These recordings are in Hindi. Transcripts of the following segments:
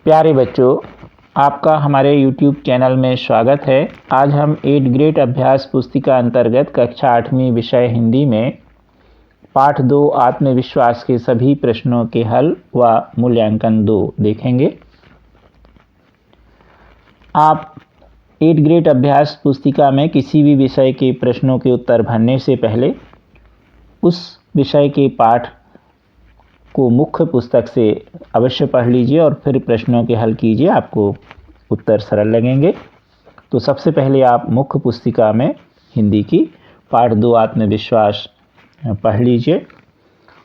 प्यारे बच्चों, आपका हमारे YouTube चैनल में स्वागत है। आज हम 8th ग्रेड अभ्यास पुस्तिका अंतर्गत कक्षा 8वीं विषय हिंदी में पाठ 2 आत्मविश्वास के सभी प्रश्नों के हल व मूल्यांकन 2 देखेंगे। आप 8th ग्रेड अभ्यास पुस्तिका में किसी भी विषय के प्रश्नों के उत्तर भरने से पहले उस विषय के पाठ को मुख्य पुस्तक से अवश्य पढ़ लीजिए और फिर प्रश्नों के हल कीजिए, आपको उत्तर सरल लगेंगे। तो सबसे पहले आप मुख्य पुस्तिका में हिंदी की पाठ 2 आत्मविश्वास पढ़ लीजिए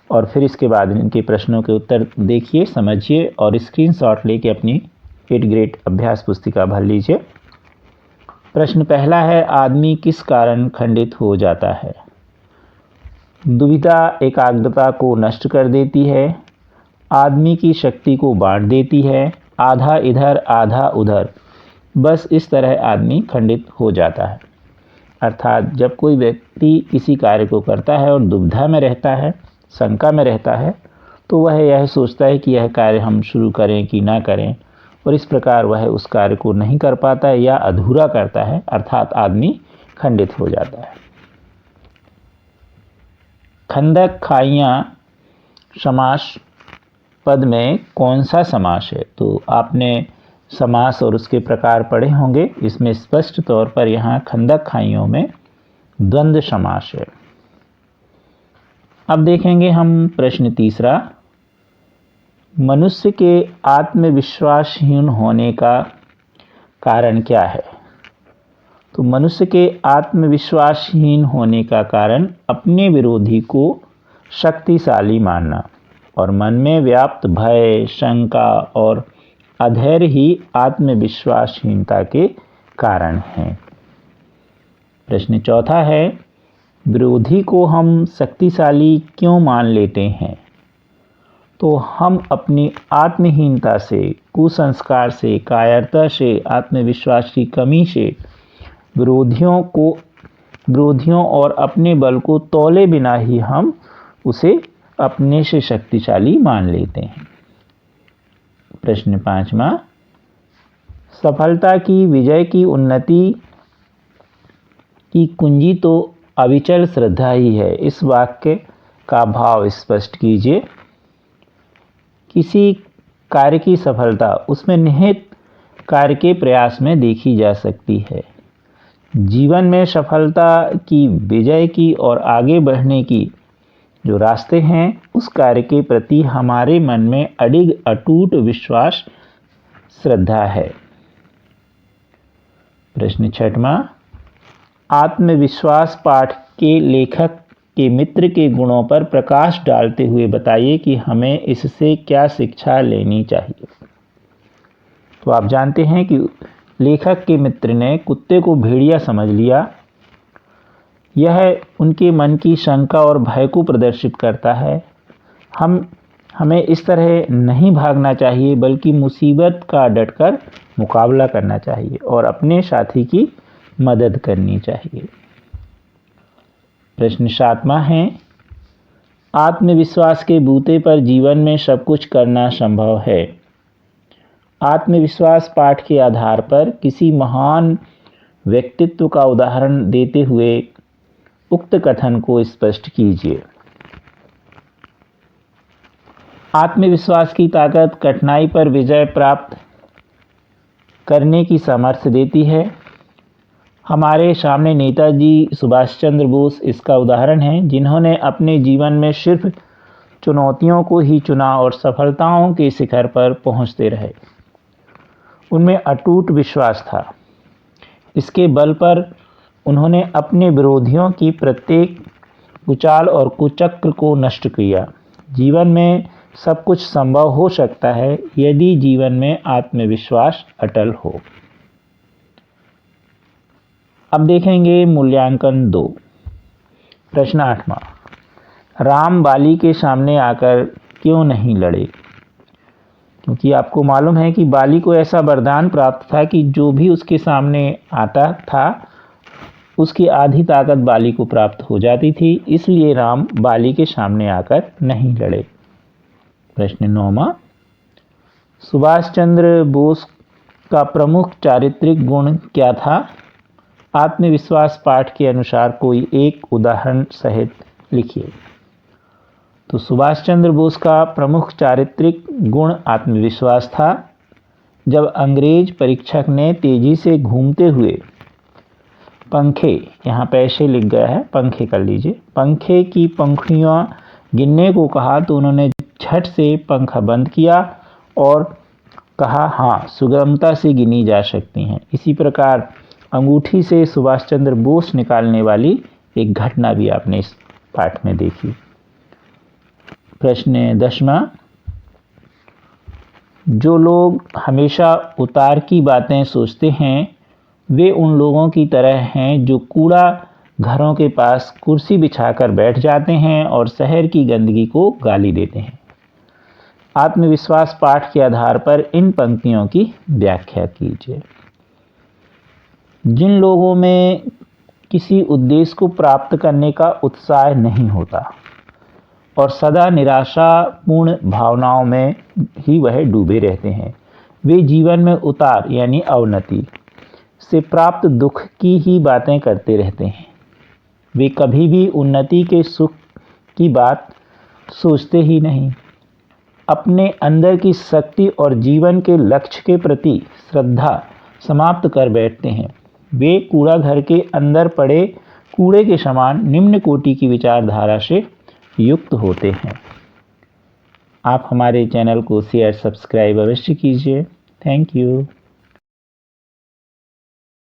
और फिर इसके बाद इनके प्रश्नों के उत्तर देखिए, समझिए और स्क्रीनशॉट लेके अपनी 8th ग्रेड अभ्यास पुस्तिका भर लीजिए। प्रश्न पहला है, आदमी किस कारण खंडित हो जाता है? दुविधा एकाग्रता को नष्ट कर देती है, आदमी की शक्ति को बांट देती है, आधा इधर आधा उधर, बस इस तरह आदमी खंडित हो जाता है। अर्थात जब कोई व्यक्ति किसी कार्य को करता है और दुविधा में रहता है, शंका में रहता है, तो वह यह सोचता है कि यह कार्य हम शुरू करें कि ना करें, और इस प्रकार वह उस कार्य को नहीं कर पाता है या अधूरा करता है, अर्थात आदमी खंडित हो जाता है। खंदक खाइयाँ समास पद में कौन सा समास है? तो आपने समास और उसके प्रकार पढ़े होंगे। इसमें स्पष्ट तौर पर यहाँ खंदक खाइयों में द्वंद्व समास है। अब देखेंगे हम प्रश्न तीसरा, मनुष्य के आत्मविश्वासहीन होने का कारण क्या है? तो मनुष्य के आत्मविश्वासहीन होने का कारण अपने विरोधी को शक्तिशाली मानना और मन में व्याप्त भय, शंका और अधैर्य ही आत्मविश्वासहीनता के कारण हैं। प्रश्न चौथा है, विरोधी को हम शक्तिशाली क्यों मान लेते हैं? तो हम अपनी आत्महीनता से, कुसंस्कार से, कायरता से, आत्मविश्वास की कमी से विरोधियों और अपने बल को तौले बिना ही हम उसे अपने से शक्तिशाली मान लेते हैं। प्रश्न पांचवा, सफलता की, विजय की, उन्नति की कुंजी तो अविचल श्रद्धा ही है। इस वाक्य का भाव स्पष्ट कीजिए। किसी कार्य की सफलता उसमें निहित कार्य के प्रयास में देखी जा सकती है। जीवन में सफलता की, विजय की और आगे बढ़ने की जो रास्ते हैं, उस कार्य के प्रति हमारे मन में अडिग अटूट विश्वास, श्रद्धा है। प्रश्न छठवां, आत्मविश्वास पाठ के लेखक के मित्र के गुणों पर प्रकाश डालते हुए बताइए कि हमें इससे क्या शिक्षा लेनी चाहिए। तो आप जानते हैं कि लेखक के मित्र ने कुत्ते को भेड़िया समझ लिया। यह उनके मन की शंका और भय को प्रदर्शित करता है। हमें इस तरह नहीं भागना चाहिए, बल्कि मुसीबत का डटकर मुकाबला करना चाहिए और अपने साथी की मदद करनी चाहिए। प्रश्न सातवां है, आत्मविश्वास के बूते पर जीवन में सब कुछ करना संभव है। आत्मविश्वास पाठ के आधार पर किसी महान व्यक्तित्व का उदाहरण देते हुए उक्त कथन को स्पष्ट कीजिए। आत्मविश्वास की ताकत कठिनाई पर विजय प्राप्त करने की सामर्थ्य देती है। हमारे सामने नेताजी सुभाष चंद्र बोस इसका उदाहरण हैं, जिन्होंने अपने जीवन में सिर्फ चुनौतियों को ही चुना और सफलताओं के शिखर पर पहुंचते रहे। उनमें अटूट विश्वास था। इसके बल पर उन्होंने अपने विरोधियों की प्रत्येक कुचाल और कुचक्र को नष्ट किया। जीवन में सब कुछ संभव हो सकता है यदि जीवन में आत्मविश्वास अटल हो। अब देखेंगे मूल्यांकन 2। प्रश्न 8वां, राम बाली के सामने आकर क्यों नहीं लड़े? क्योंकि आपको मालूम है कि बाली को ऐसा वरदान प्राप्त था कि जो भी उसके सामने आता था उसकी आधी ताकत बाली को प्राप्त हो जाती थी, इसलिए राम बाली के सामने आकर नहीं लड़े। प्रश्न 9वां, सुभाष चंद्र बोस का प्रमुख चारित्रिक गुण क्या था? आत्मविश्वास पाठ के अनुसार कोई एक उदाहरण सहित लिखिए। तो सुभाष चंद्र बोस का प्रमुख चारित्रिक गुण आत्मविश्वास था। जब अंग्रेज परीक्षक ने तेजी से घूमते हुए पंखे, यहाँ पैसे लिख गया है, पंखे कर लीजिए, पंखे की पंखुड़ियाँ गिनने को कहा तो उन्होंने झट से पंखा बंद किया और कहा हाँ, सुगमता से गिनी जा सकती हैं। इसी प्रकार अंगूठी से सुभाष चंद्र बोस निकालने वाली एक घटना भी आपने इस पाठ में देखी। प्रश्न 10वां, जो लोग हमेशा उतार की बातें सोचते हैं वे उन लोगों की तरह हैं जो कूड़ा घरों के पास कुर्सी बिछाकर बैठ जाते हैं और शहर की गंदगी को गाली देते हैं। आत्मविश्वास पाठ के आधार पर इन पंक्तियों की व्याख्या कीजिए। जिन लोगों में किसी उद्देश्य को प्राप्त करने का उत्साह नहीं होता और सदा निराशापूर्ण भावनाओं में ही वह डूबे रहते हैं, वे जीवन में उतार यानी अवनति से प्राप्त दुख की ही बातें करते रहते हैं। वे कभी भी उन्नति के सुख की बात सोचते ही नहीं। अपने अंदर की शक्ति और जीवन के लक्ष्य के प्रति श्रद्धा समाप्त कर बैठते हैं। वे कूड़ा घर के अंदर पड़े कूड़े के समान निम्न कोटि की विचारधारा से युक्त होते हैं। आप हमारे चैनल को शेयर सब्सक्राइब अवश्य कीजिए। Thank you.